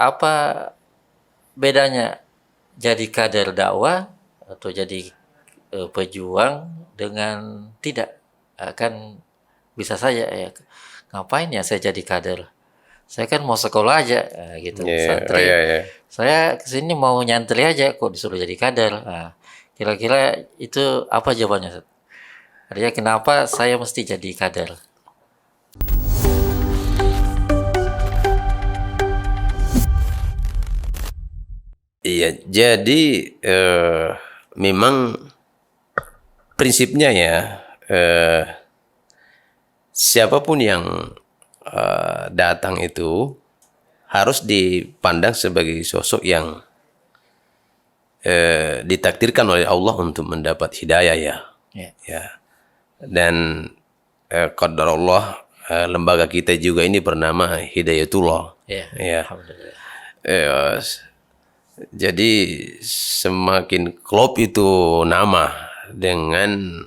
apa bedanya jadi kader dakwah atau jadi pejuang dengan tidak? Kan bisa saja ya, ngapain ya saya jadi kader? Saya kan mau sekolah aja, gitu. Santri. Saya kesini mau nyantri aja, kok disuruh jadi kader. Kira-kira itu apa jawabannya? Artinya kenapa saya mesti jadi kader? Iya, jadi memang prinsipnya ya, siapapun yang datang itu harus dipandang sebagai sosok yang ditakdirkan oleh Allah untuk mendapat hidayah ya. Ya. Dan qadarullah, lembaga kita juga ini bernama Hidayatullah. Ya. Alhamdulillah. Jadi semakin klop itu nama dengan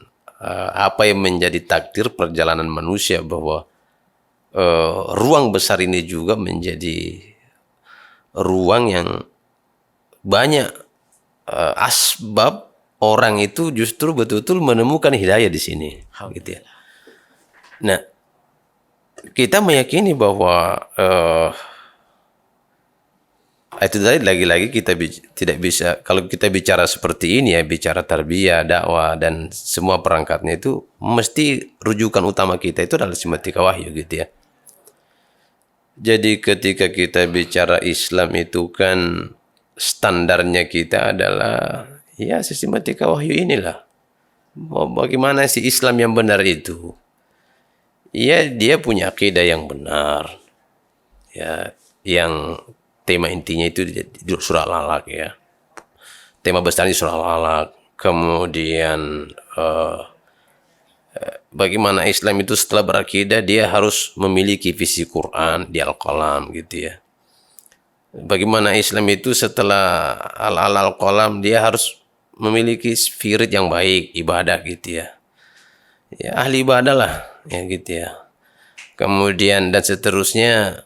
apa yang menjadi takdir perjalanan manusia, bahwa ruang besar ini juga menjadi ruang yang banyak asbab orang itu justru betul-betul menemukan hidayah di sini, gitu ya. Nah, kita meyakini bahwa itu tadi lagi-lagi kita tidak bisa, kalau kita bicara seperti ini ya, bicara tarbiyah, dakwah dan semua perangkatnya itu mesti rujukan utama kita itu adalah sistematika wahyu, gitu ya. Jadi ketika kita bicara Islam itu kan standarnya kita adalah ya sistematika wahyu inilah. Bagaimana si Islam yang benar itu? Ya dia punya akidah yang benar. Ya, yang tema intinya itu di surah Al-Alaq ya. Tema besarnya surah Al-Alaq. Kemudian bagaimana Islam itu setelah berakidah dia harus memiliki visi Quran di Al-Qalam, gitu ya. Bagaimana Islam itu setelah Al-Qalam dia harus memiliki spirit yang baik, ibadah, gitu ya. Ya ahli ibadah lah, ya gitu ya. Kemudian dan seterusnya,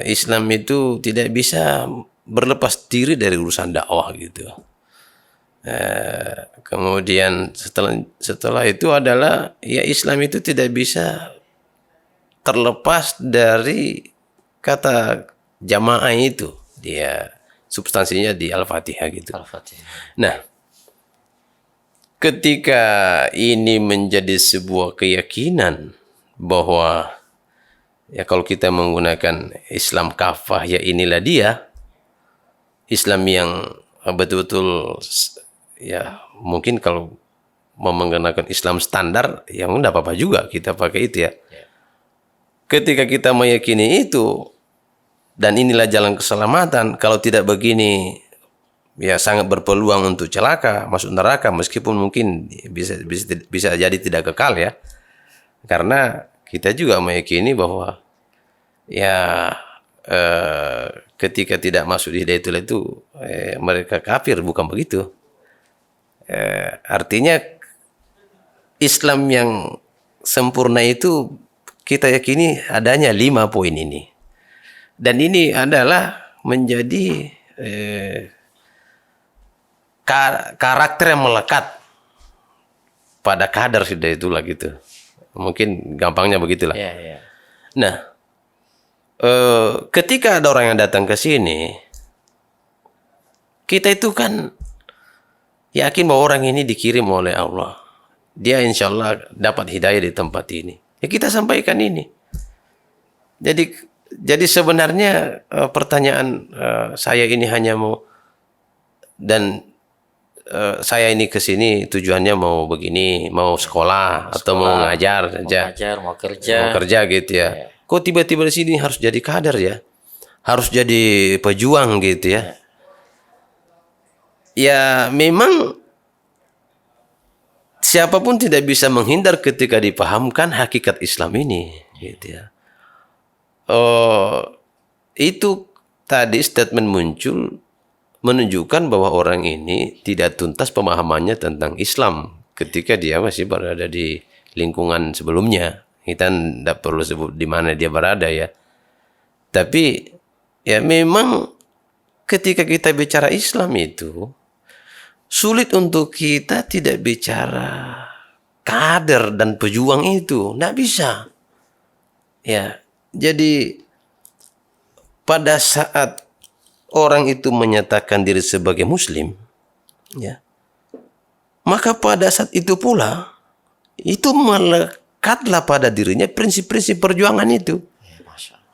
Islam itu tidak bisa berlepas diri dari urusan dakwah, gitu. Kemudian setelah itu adalah ya Islam itu tidak bisa terlepas dari kata jamaah itu, dia substansinya di Al-Fatihah, gitu. Al-Fatihah. Nah, ketika ini menjadi sebuah keyakinan bahwa ya kalau kita menggunakan Islam kafah, ya inilah dia Islam yang betul-betul ya, mungkin kalau mau menggunakan Islam standar ya enggak apa-apa juga kita pakai itu ya. Ketika kita meyakini itu dan inilah jalan keselamatan, kalau tidak begini ya sangat berpeluang untuk celaka, masuk neraka, meskipun mungkin bisa jadi tidak kekal ya. Karena kita juga meyakini bahwa ya ketika tidak masuk di Hidayatullah itu mereka kafir, bukan begitu. Artinya Islam yang sempurna itu kita yakini adanya 5 poin ini. Dan ini adalah menjadi karakter yang melekat pada kadar Hidayatullah, gitu. Mungkin gampangnya begitulah. Nah, ketika ada orang yang datang ke sini, kita itu kan yakin bahwa orang ini dikirim oleh Allah. Dia insya Allah dapat hidayah di tempat ini. Ya kita sampaikan ini. Jadi sebenarnya pertanyaan saya ini hanya mau, dan saya ini ke sini tujuannya mau begini, mau sekolah atau mau ngajar saja. Mau kerja gitu ya. Kok tiba-tiba di sini harus jadi kader ya? Harus jadi pejuang, gitu ya. Ya memang siapapun tidak bisa menghindar ketika dipahamkan hakikat Islam ini, gitu ya. Itu tadi statement muncul menunjukkan bahwa orang ini tidak tuntas pemahamannya tentang Islam ketika dia masih berada di lingkungan sebelumnya. Kita tidak perlu sebut di mana dia berada ya. Tapi ya memang ketika kita bicara Islam itu sulit untuk kita tidak bicara kader dan pejuang itu, nggak bisa. Ya, jadi pada saat orang itu menyatakan diri sebagai Muslim, ya, maka pada saat itu pula itu melekatlah pada dirinya prinsip-prinsip perjuangan itu. Ya, Masya Allah.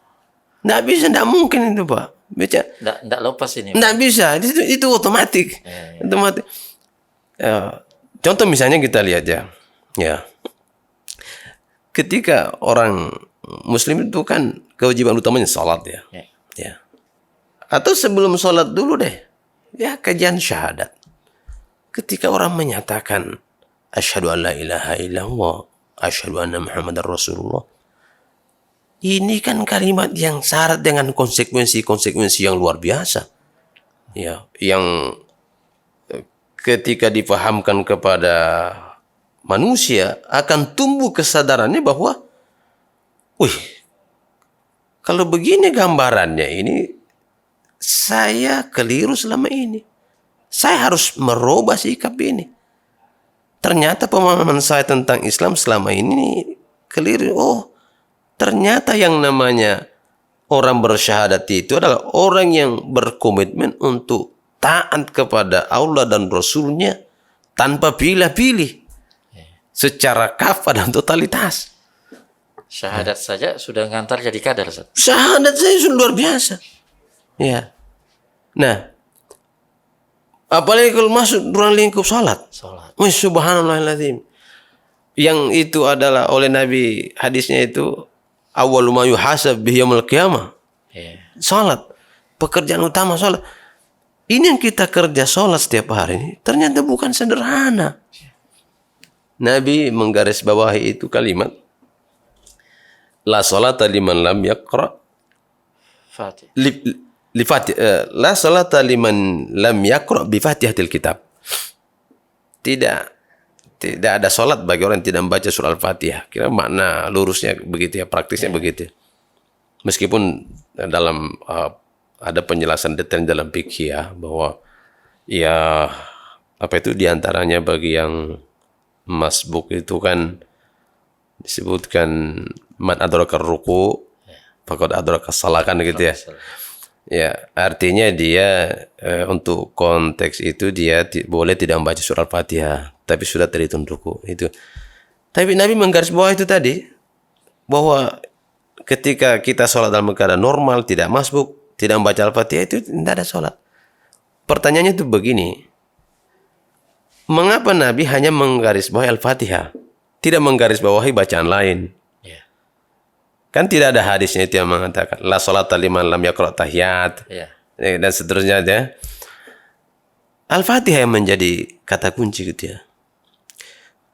Nggak bisa, nggak mungkin itu Pak. Nggak lepas ini. Nggak bisa, itu otomatis. Ya. Otomatis. Contoh misalnya kita lihat ya, ketika orang Muslim itu kan kewajiban utamanya salat ya. Ya. Atau sebelum salat dulu deh, ya kajian syahadat. Ketika orang menyatakan asyhadu an la ilaha illallah, asyhadu anna Muhammadar Rasulullah. Ini kan kalimat yang syarat dengan konsekuensi-konsekuensi yang luar biasa. Ya, yang ketika dipahamkan kepada manusia akan tumbuh kesadarannya bahwa kalau begini gambarannya ini saya keliru selama ini. Saya harus merubah sikap ini. Ternyata pemahaman saya tentang Islam selama ini keliru. Ternyata yang namanya orang bersyahadat itu adalah orang yang berkomitmen untuk taat kepada Allah dan Rasulnya tanpa pilih-pilih, secara kafah dan totalitas. Syahadat saja sudah ngantar jadi kader, Ustaz. Syahadat saya sudah luar biasa. Ya. Nah, apalagi kalau masuk ruang lingkup salat. Subhanallahiladzim. Yang itu adalah oleh Nabi, hadisnya itu awwalu ma yuhasab bihi yaumil qiyamah. Salat. Pekerjaan utama salat. Ini yang kita kerja salat setiap hari ini ternyata bukan sederhana. Nabi menggarisbawahi itu kalimat la salata liman lam yaqra Fatih. La salata liman lam yaqra bi Fatihatil Kitab. Tidak ada salat bagi orang yang tidak membaca surah Al-Fatihah. Kira makna lurusnya begitu ya, praktisnya begitu. Meskipun dalam ada penjelasan detail dalam fikih ya, bahwa ya apa itu diantaranya bagi yang masbuk itu kan disebutkan man adraka ruku faqad adraka shalah kan gitu ya. Ya, artinya dia untuk konteks itu dia boleh tidak membaca surah Al-Fatihah, tapi sudah terhitung ruku itu. Tapi Nabi menggarisbawahi itu tadi bahwa ketika kita sholat dalam keadaan normal, tidak masbuk, tidak membaca Al-Fatihah, itu tidak ada sholat. Pertanyaannya itu begini, mengapa Nabi hanya menggarisbawahi Al-Fatihah, tidak menggarisbawahi bacaan lain? Kan tidak ada hadisnya itu yang mengatakan la sholata liman lam yaqra tahiyat dan seterusnya ya. Al-Fatihah yang menjadi kata kunci gitu ya.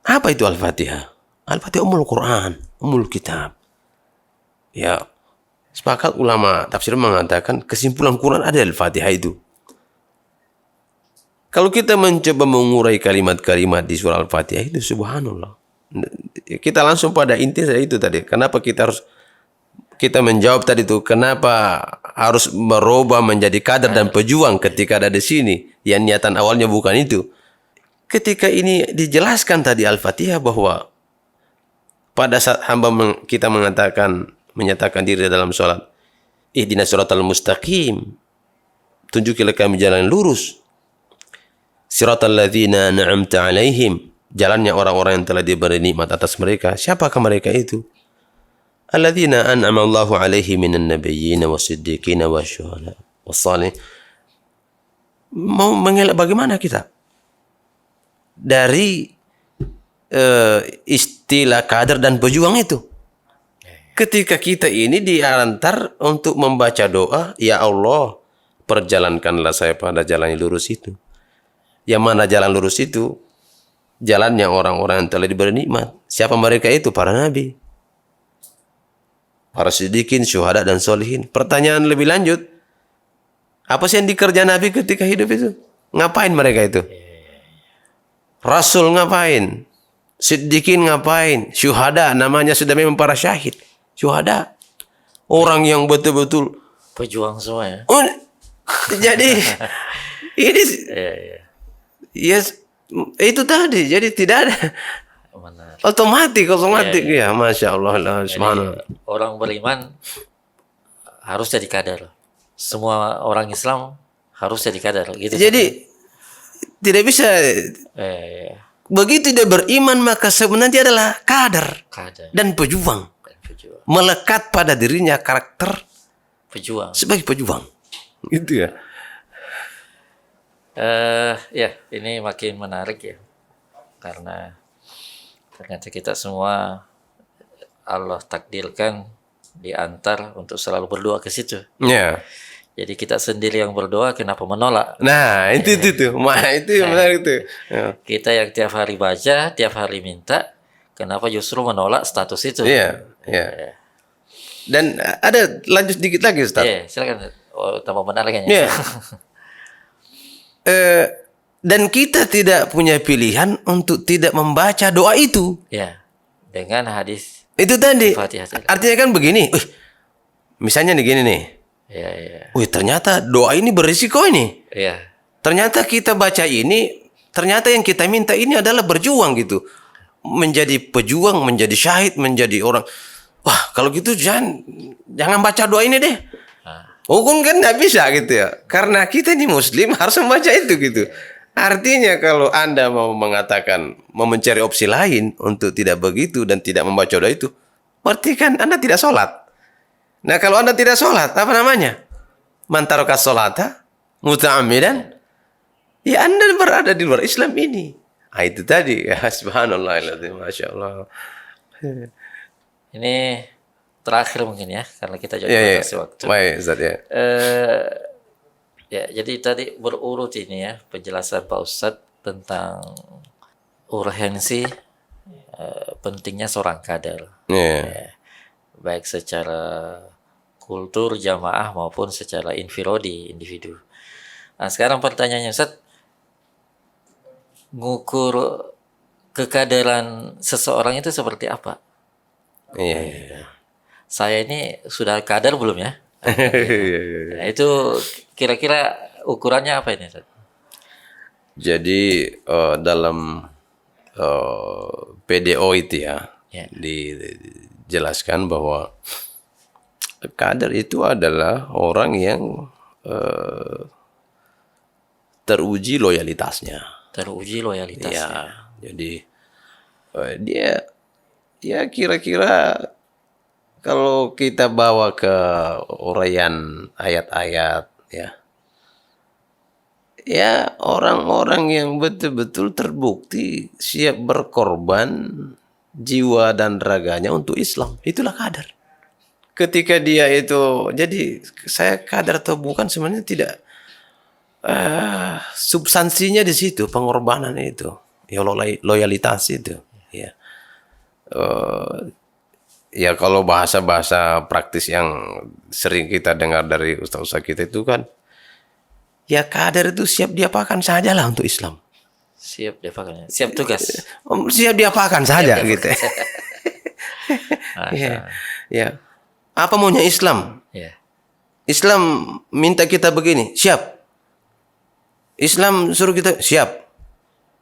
Apa itu Al-Fatihah? Al-Fatihah Ummul Quran, Ummul Kitab. Ya, sepakat ulama tafsir mengatakan kesimpulan Quran ada Al-Fatihah itu. Kalau kita mencoba mengurai kalimat-kalimat di surah Al-Fatihah itu, subhanallah. Kita langsung pada inti itu tadi. Kenapa kita menjawab tadi itu, kenapa harus merubah menjadi kader dan pejuang ketika ada di sini? Yang niatan awalnya bukan itu. Ketika ini dijelaskan tadi Al-Fatihah bahwa pada saat hamba kita menyatakan diri dalam sholat, ihdinas siratal mustaqim, tunjukilah kami jalan yang lurus. Siratal ladzina an'amta alaihim, jalannya orang-orang yang telah diberi nikmat atas mereka. Siapakah mereka itu? Alladzina an'ama Allahu alaihi minan nabiyyin wasiddiqin wasyuhada wassalihin. Mau mengelak bagaimana kita dari istilah kader dan pejuang itu? Ketika kita ini diantar untuk membaca doa, ya Allah, perjalankanlah saya pada jalan yang lurus itu. Yang mana jalan lurus itu? Jalannya orang-orang yang telah diberi nikmat. Siapa mereka itu? Para nabi, para siddiqin, syuhada dan solihin. Pertanyaan lebih lanjut, apa sih yang dikerja Nabi ketika hidup itu? Ngapain mereka itu? Rasul ngapain? Siddiqin ngapain? Syuhada, namanya sudah memang para syahid. Syuhada, orang yang betul-betul pejuang semua ya. Jadi ini Iya, iya. ya itu tadi. Jadi tidak ada Benar. otomatis Iya, ya. Masya Allah lah Jadi subhanallah. orang beriman harus jadi kader. Semua orang Islam harus jadi kader gitu. Jadi tidak bisa Iya. begitu dia beriman maka sebenarnya dia adalah kader Kader dan pejuang. dan pejuang. Melekat pada dirinya karakter Pejuang. sebagai pejuang. Gitu ya. Ya, ini makin menarik ya. Karena ternyata kita semua Allah takdirkan diantar untuk selalu berdoa ke situ. Ya. Jadi kita sendiri yang berdoa, kenapa menolak? Nah, itu tuh. Itu yang menarik tuh. Ya. Kita yang tiap hari baca, tiap hari minta, kenapa justru menolak status itu? Iya, iya. Dan ada lanjut dikit lagi Ustaz. Iya, silakan. Oh, tambah menarik kayaknya. Iya. Dan kita tidak punya pilihan untuk tidak membaca doa itu. Ya, dengan hadis Itu tadi. Fatihah tadi. Artinya kan begini. Misalnya nih gini nih. Iya, iya. Ternyata doa ini berisiko ini. Iya. Ternyata kita baca ini, ternyata yang kita minta ini adalah berjuang gitu. Menjadi pejuang, menjadi syahid, menjadi orang. Wah, kalau gitu jangan baca doa ini deh. Hukum kan nggak bisa gitu ya. Karena kita ini muslim harus membaca itu gitu. Artinya kalau Anda mau mengatakan, mau mencari opsi lain untuk tidak begitu dan tidak membaca doa itu, berarti kan Anda tidak sholat. Nah kalau Anda tidak sholat, apa namanya? Man taraka sholata muta'ammidan, ya Anda berada di luar Islam ini. Itu tadi, ya subhanallah, masya Allah. Ini terakhir mungkin ya, karena kita juga Ya. kasih waktu. Baik, Ustaz ya. Ya, jadi tadi berurut ini ya penjelasan Pak Ustadz tentang urgensi pentingnya seorang kader, Ya. baik secara kultur jamaah maupun secara infirodi individu. Nah sekarang pertanyaannya Ustadz, ngukur kekaderan seseorang itu seperti apa? Iya. Saya ini sudah kader belum ya? Nah, itu kira-kira ukurannya apa ini Ustadz? Jadi dalam PDO itu ya, Ya. dijelaskan bahwa kader itu adalah orang yang teruji loyalitasnya. Teruji loyalitasnya. Ya, jadi dia ya kira-kira kalau kita bawa ke uraian ayat-ayat ya orang-orang yang betul-betul terbukti siap berkorban jiwa dan raganya untuk Islam, itulah kader. Ketika dia itu, jadi saya kader atau bukan sebenarnya tidak substansinya di situ, pengorbanan itu, ya loyalitas itu, ya. Ya kalau bahasa-bahasa praktis yang sering kita dengar dari ustaz-ustaz kita itu kan, ya kader itu siap diapakan sajalah untuk Islam. Siap diapakan? Siap tugas. Siap diapakan saja gitu. Ya, ya. Apa maunya Islam? Ya. Islam minta kita begini, siap. Islam suruh kita, siap.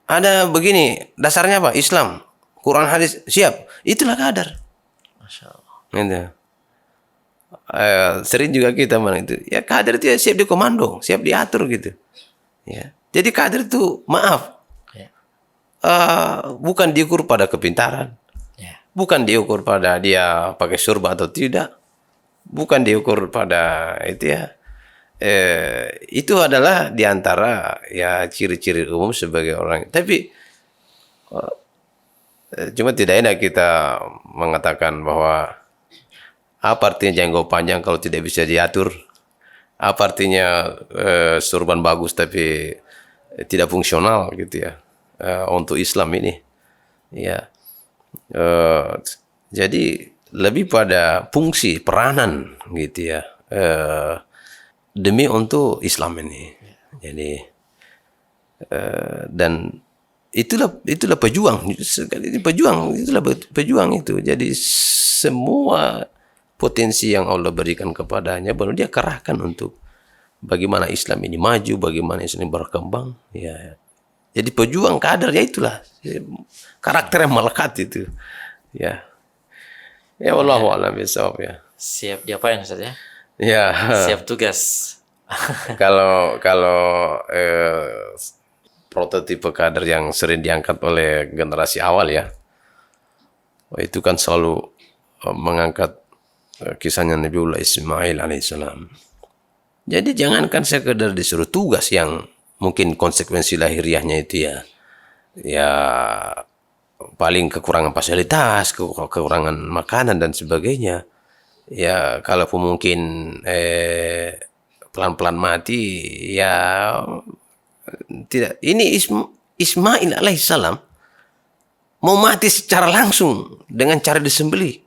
Ada begini, dasarnya apa? Islam, Quran, hadis, siap. Itulah kader. Masya Allah. Gitu. Sering juga kita itu, ya kader itu ya siap dikomando, siap diatur gitu. Ya. Jadi kader itu maaf, Ya. Bukan diukur pada kepintaran, Ya. bukan diukur pada dia pakai surba atau tidak, bukan diukur pada itu ya. Itu adalah diantara ya ciri-ciri umum sebagai orang. Tapi cuma tidak enak kita mengatakan bahwa apa artinya janggut panjang kalau tidak bisa diatur? Apa artinya surban bagus tapi tidak fungsional gitu ya untuk Islam ini? Ya, jadi lebih pada fungsi peranan gitu ya demi untuk Islam ini. Jadi dan itulah pejuang. Itulah pejuang itu. Jadi semua potensi yang Allah berikan kepadanya baru dia kerahkan untuk bagaimana Islam ini maju, bagaimana Islam ini berkembang. Ya, jadi pejuang kader ya itulah karakter yang melekat itu. Ya, ya wallahu a'lam bishawab ya. Siap diapain Ustaz ya? Ya, Siap tugas. kalau prototipe kader yang sering diangkat oleh generasi awal ya, itu kan selalu mengangkat kisahnya Nabiullah Ismail alaihissalam. Jadi jangankan sekedar disuruh tugas yang mungkin konsekuensi lahiriahnya itu ya paling kekurangan fasilitas, kekurangan makanan dan sebagainya. Ya kalaupun mungkin pelan-pelan mati ya tidak. Ini Ismail alaihissalam mau mati secara langsung dengan cara disembelih.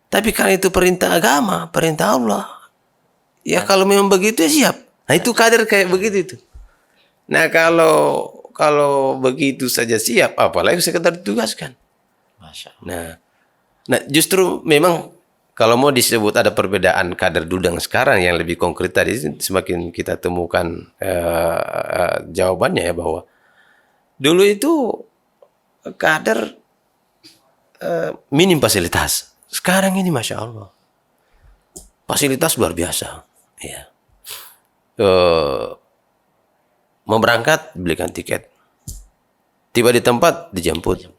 Tapi karena itu perintah agama, perintah Allah. Ya kalau memang begitu ya siap. Nah itu kader kayak begitu itu. Nah kalau begitu saja siap, apalagi sekedar ditugaskan. Masya Allah. Nah justru memang kalau mau disebut ada perbedaan kader dulu dengan sekarang yang lebih konkret tadi, semakin kita temukan jawabannya ya, bahwa dulu itu kader minim fasilitas. Sekarang ini Masya Allah fasilitas luar biasa. Ya. Mau berangkat belikan tiket, tiba di tempat dijemput.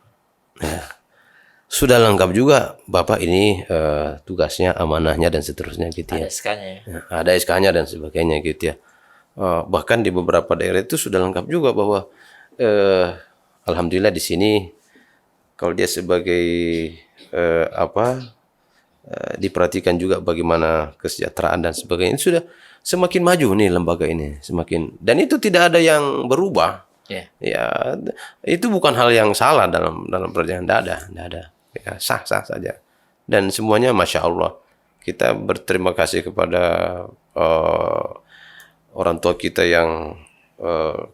Ya. Sudah lengkap juga Bapak ini tugasnya, amanahnya dan seterusnya gitu ya. Ada SK-nya ya. Ya, ada SK-nya dan sebagainya gitu ya. Bahkan di beberapa daerah itu sudah lengkap juga bahwa alhamdulillah di sini kalau dia sebagai diperhatikan juga bagaimana kesejahteraan dan sebagainya. Ini sudah semakin maju nih lembaga ini, semakin, dan itu tidak ada yang berubah. Ya, itu bukan hal yang salah dalam perjalanan, tidak ada. Ya, sah-sah saja. Dan semuanya Masya Allah. Kita berterima kasih kepada orang tua kita yang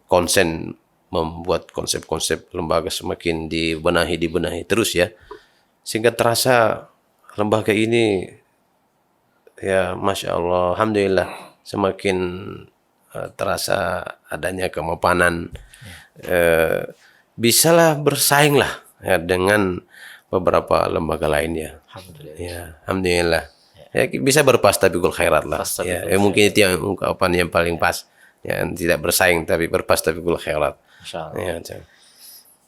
konsen membuat konsep-konsep lembaga semakin dibenahi terus ya. Sehingga terasa lembaga ini ya Masya Allah, alhamdulillah semakin terasa adanya kemapanan, bisalah bersaing lah ya, dengan beberapa lembaga lainnya. Alhamdulillah. Ya, alhamdulillah. Ya, bisa berfastabiqul khairat lah. Ya, mungkin itu yang ungkapan yang paling pas. Ya, tidak bersaing tapi berfastabiqul khairat. Masya Allah. Ya,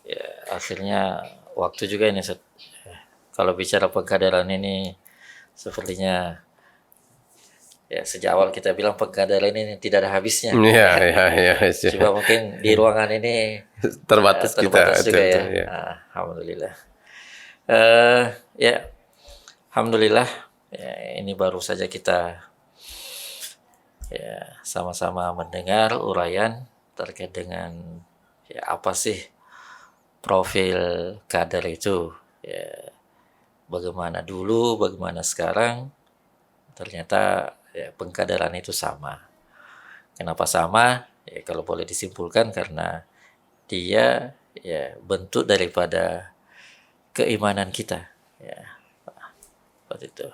Ya, akhirnya waktu juga ini Ustaz. Kalau bicara pengkaderan ini sepertinya ya sejak awal kita bilang pengkaderan ini tidak ada habisnya. Ya. Coba mungkin di ruangan ini terbatas kita. juga ya. Alhamdulillah. Ya, alhamdulillah. Ya, ini baru saja kita ya sama-sama mendengar uraian terkait dengan ya apa sih profil kader itu. Ya, bagaimana dulu, bagaimana sekarang, ternyata ya, pengkaderan itu sama. Kenapa sama? Ya, kalau boleh disimpulkan karena dia ya bentuk daripada keimanan kita. Ya, seperti itu.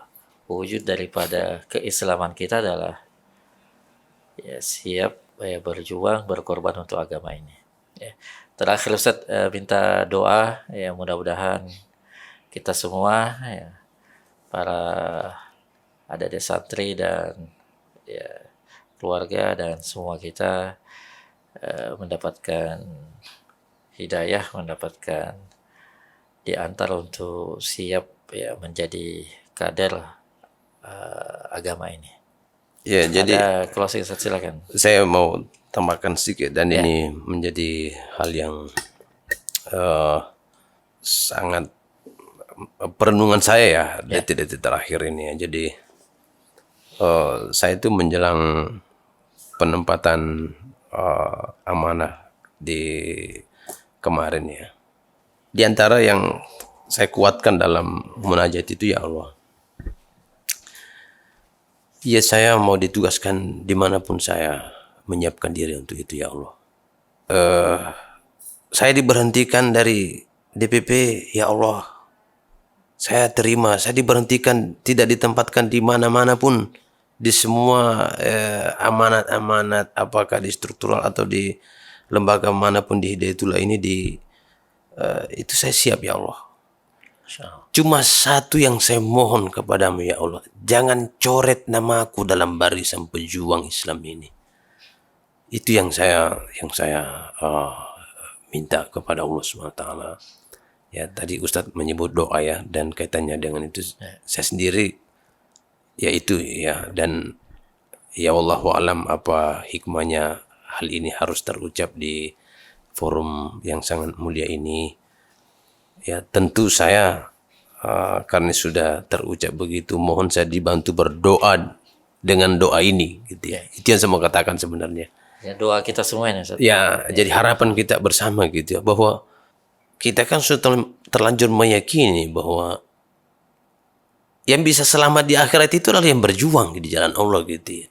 Wujud daripada keislaman kita adalah ya siap ya berjuang, berkorban untuk agama ini. Ya. Terakhir Ustaz minta doa ya mudah-mudahan kita semua ya, para adik-adik santri dan ya, keluarga dan semua kita mendapatkan hidayah, mendapatkan diantar untuk siap ya menjadi kader agama ini. Ya, jadi ada closing silakan. Saya mau tambahkan sedikit dan ini menjadi hal yang sangat perenungan saya ya detik-detik terakhir ini ya. Jadi saya itu menjelang penempatan amanah di kemarin ya. Di antara yang saya kuatkan dalam munajat itu ya Allah. Ya saya mau ditugaskan dimanapun saya menyiapkan diri untuk itu ya Allah. Saya diberhentikan dari DPP ya Allah. Saya terima, saya diberhentikan tidak ditempatkan di mana-mana pun di semua amanat-amanat, apakah di struktural atau di lembaga manapun di Hidayatullah ini, itu saya siap ya Allah. Cuma satu yang saya mohon kepadamu ya Allah, jangan coret nama aku dalam barisan pejuang Islam ini. Itu yang saya minta kepada Allah SWT. Ya, tadi Ustadz menyebut doa ya, dan kaitannya dengan itu saya sendiri ya itu ya, dan ya wallahu alam apa hikmahnya hal ini harus terucap di forum yang sangat mulia ini. Ya tentu saya karena sudah terucap begitu, mohon saya dibantu berdoa dengan doa ini gitu ya. Itu yang saya mau katakan sebenarnya. Ya, doa kita semua ini, Ustaz. Ya, jadi harapan kita bersama gitu ya, bahwa kita kan sudah terlanjur meyakini bahwa yang bisa selamat di akhirat itu adalah yang berjuang di jalan Allah gitu ya.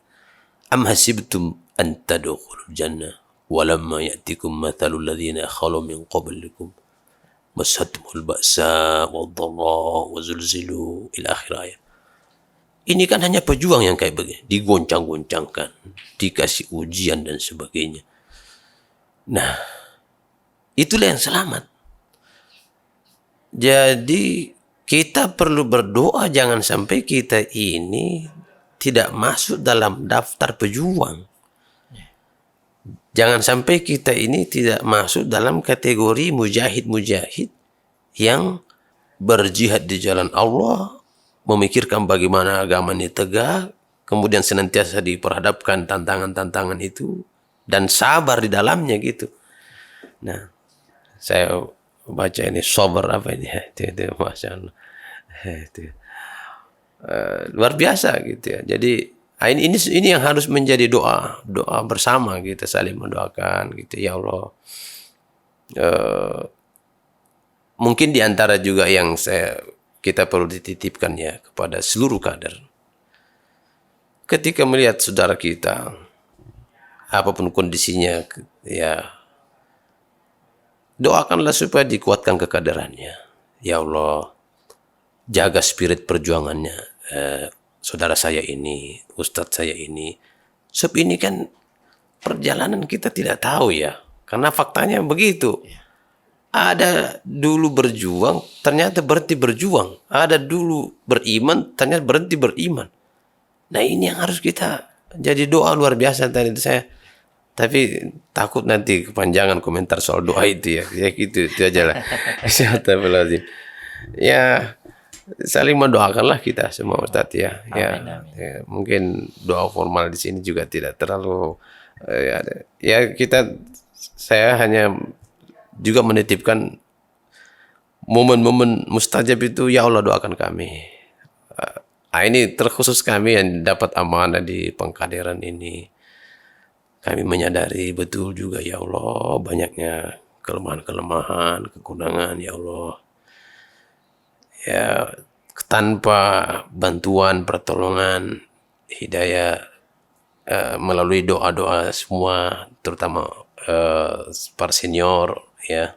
Am hasibtum an tadkhulul jannah walamma ya'tikum mathalul ladzina khalu min qablikum massatuhumul ba'sa wadh-dharra wa zulzilu ila akhir ayat. Ini kan hanya pejuang yang kayak begini, digoncang-goncangkan, dikasih ujian dan sebagainya. Nah, itulah yang selamat. Jadi kita perlu berdoa jangan sampai kita ini tidak masuk dalam daftar pejuang. Jangan sampai kita ini tidak masuk dalam kategori mujahid-mujahid yang berjihad di jalan Allah, memikirkan bagaimana agama ini tegak, kemudian senantiasa diperhadapkan tantangan-tantangan itu, dan sabar di dalamnya gitu. Nah, saya baca ini sabar apa ini? Itu Masya Allah. Itu. Luar biasa gitu ya. Jadi ini yang harus menjadi doa bersama, kita saling mendoakan gitu ya Allah. Mungkin diantara juga yang kita perlu dititipkan ya kepada seluruh kader. Ketika melihat saudara kita, apapun kondisinya, ya doakanlah supaya dikuatkan kekaderannya. Ya Allah, jaga spirit perjuangannya saudara saya ini, ustadz saya ini. Sebab ini kan perjalanan kita tidak tahu ya, karena faktanya begitu. Ada dulu berjuang, ternyata berhenti berjuang. Ada dulu beriman, ternyata berhenti beriman. Nah ini yang harus kita jadi doa luar biasa tadi saya. Tapi takut nanti kepanjangan komentar soal doa itu ya. Ya gitu, itu aja lah. Ya saling mendoakanlah kita semua Ustadz ya. Amin. Ya mungkin doa formal di sini juga tidak terlalu saya hanya juga menitipkan momen-momen mustajab itu, ya Allah doakan kami. Ini terkhusus kami yang dapat amanah di pengkaderan ini. Kami menyadari betul juga ya Allah banyaknya kelemahan-kelemahan, kekurangan ya Allah. Ya tanpa bantuan, pertolongan, hidayah melalui doa-doa semua, terutama para senior ya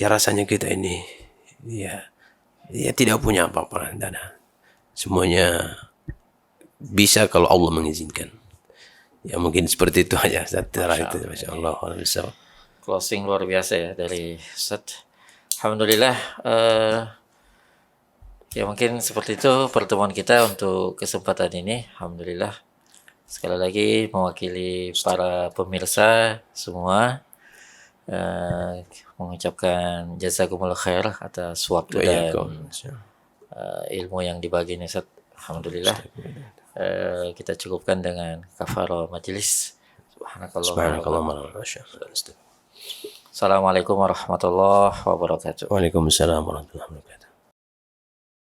rasanya kita ini ya tidak punya apa-apa, semuanya bisa kalau Allah mengizinkan. Ya mungkin seperti itu aja setelah itu. Masya Allah. Closing luar biasa ya dari Ustadz. Alhamdulillah. Ya mungkin seperti itu pertemuan kita untuk kesempatan ini. Alhamdulillah. Sekali lagi mewakili para pemirsa semua, mengucapkan jazakumullah khair atas waktu dan ilmu yang dibagi ini Ustadz. Alhamdulillah. Kita cukupkan dengan kafarah majelis. Subhanakallahumma. Assalamualaikum warahmatullahi wabarakatuh. Waalaikumsalam warahmatullahi wabarakatuh.